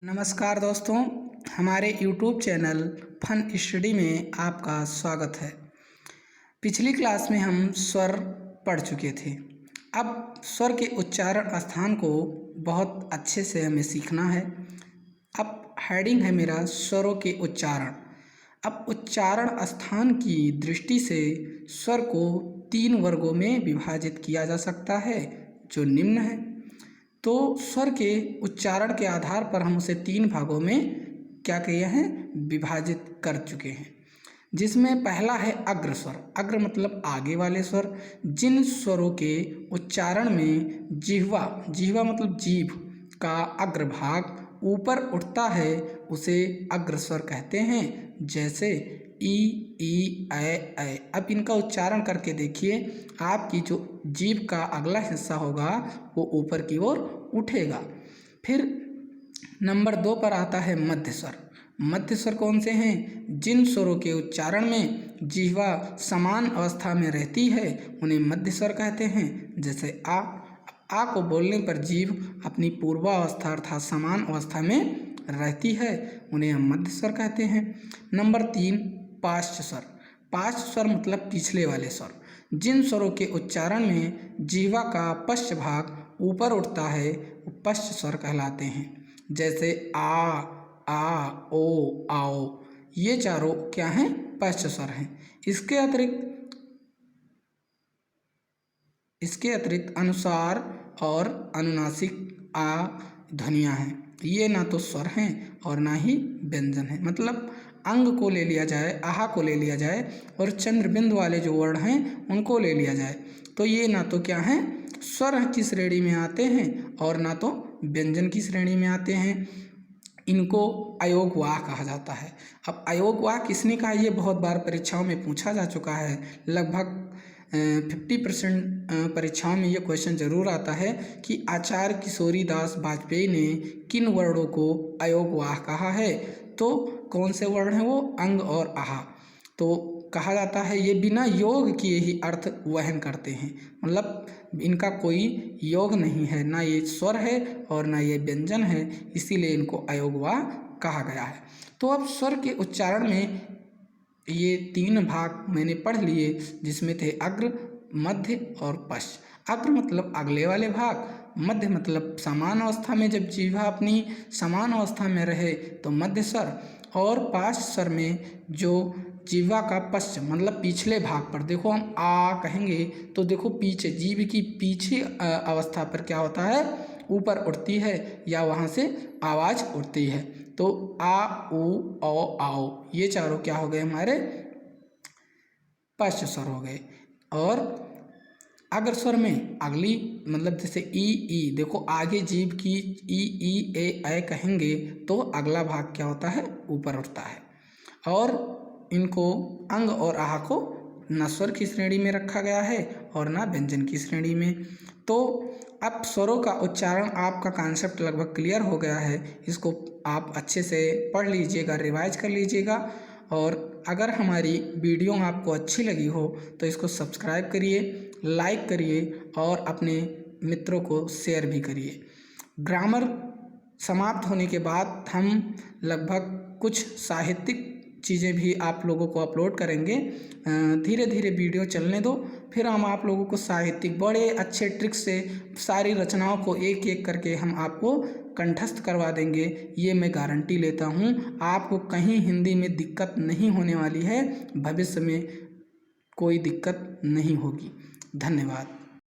नमस्कार दोस्तों, हमारे YouTube चैनल फन स्टडी में आपका स्वागत है। पिछली क्लास में हम स्वर पढ़ चुके थे। अब स्वर के उच्चारण स्थान को बहुत अच्छे से हमें सीखना है। अब हेडिंग है मेरा स्वरों के उच्चारण। अब उच्चारण स्थान की दृष्टि से स्वर को 3 वर्गों में विभाजित किया जा सकता है, जो निम्न है। तो स्वर के उच्चारण के आधार पर हम उसे 3 भागों में क्या किए हैं, विभाजित कर चुके हैं। जिसमें पहला है अग्र स्वर। अग्र मतलब आगे वाले स्वर। जिन स्वरों के उच्चारण में जिह्वा मतलब जीभ का अग्रभाग ऊपर उठता है उसे अग्र स्वर कहते हैं। जैसे ई ऐ। अब इनका उच्चारण करके देखिए, आपकी जो जीभ का अगला हिस्सा होगा वो ऊपर की ओर उठेगा। फिर नंबर 2 पर आता है मध्य स्वर। मध्य स्वर कौन से हैं? जिन स्वरों के उच्चारण में जिह्वा समान अवस्था में रहती है उन्हें मध्य स्वर कहते हैं। जैसे आ को बोलने पर जीभ अपनी पूर्वावस्था अर्थात समान अवस्था में रहती है, उन्हें हम मध्य स्वर कहते हैं। नंबर 3 पार्श्व स्वर। पार्श्व स्वर मतलब पिछले वाले स्वर। जिन स्वरों के उच्चारण में जिह्वा का पश्च भाग ऊपर उठता है वो पश्च स्वर कहलाते हैं। जैसे आ ओ आओ, ये चारों क्या हैं? पश्च स्वर हैं। इसके अतिरिक्त अनुस्वार और अनुनासिक आ ध्वनियाँ हैं। ये ना तो स्वर हैं और ना ही व्यंजन है। मतलब अंग को ले लिया जाए, आहा को ले लिया जाए और चंद्रबिंदु वाले जो वर्ण हैं उनको ले लिया जाए तो ये ना तो क्या हैं, स्वर की श्रेणी में आते हैं और ना तो व्यंजन की श्रेणी में आते हैं। इनको अयोगवाह कहा जाता है। अब अयोगवाह किसने कहा? ये बहुत बार परीक्षाओं में पूछा जा चुका है। लगभग 50% परीक्षाओं में ये क्वेश्चन जरूर आता है कि आचार्य किशोरीदास वाजपेयी ने किन वर्णों को अयोगवाह कहा है। तो कौन से वर्ण हैं वो? अंग और आहा। तो कहा जाता है ये बिना योग किए ही अर्थ वहन करते हैं। मतलब इनका कोई योग नहीं है, ना ये स्वर है और ना ये व्यंजन है, इसीलिए इनको अयोगवाह कहा गया है। तो अब स्वर के उच्चारण में ये 3 भाग मैंने पढ़ लिए, जिसमें थे अग्र, मध्य और पश्च। अग्र मतलब अगले वाले भाग, मध्य मतलब समान अवस्था में जब जिह्वा अपनी समान अवस्था में रहे तो मध्य स्वर, और पार्श्व स्वर में जो जिह्वा का पश्च मतलब पिछले भाग पर, देखो हम आ कहेंगे तो देखो पीछे जीभ की पीछे अवस्था पर क्या होता है, ऊपर उठती है या वहाँ से आवाज़ उठती है। तो आ ऊ औ आओ, ये चारों क्या हो गए? हमारे पश्च स्वर हो गए। और अग्र स्वर में अगली मतलब जैसे ई, देखो आगे जीभ की ई ए कहेंगे तो अगला भाग क्या होता है? ऊपर उठता है। और इनको अंग और आहा को न स्वर की श्रेणी में रखा गया है और ना व्यंजन की श्रेणी में। तो अब स्वरों का उच्चारण आपका कॉन्सेप्ट लगभग क्लियर हो गया है। इसको आप अच्छे से पढ़ लीजिएगा, रिवाइज कर लीजिएगा। और अगर हमारी वीडियो आपको अच्छी लगी हो तो इसको सब्सक्राइब करिए, लाइक करिए और अपने मित्रों को शेयर भी करिए। ग्रामर समाप्त होने के बाद हम लगभग कुछ साहित्यिक चीज़ें भी आप लोगों को अपलोड करेंगे। धीरे धीरे वीडियो चलने दो, फिर हम आप लोगों को साहित्यिक बड़े अच्छे ट्रिक्स से सारी रचनाओं को एक एक करके हम आपको कंठस्थ करवा देंगे। ये मैं गारंटी लेता हूँ। आपको कहीं हिंदी में दिक्कत नहीं होने वाली है, भविष्य में कोई दिक्कत नहीं होगी। धन्यवाद।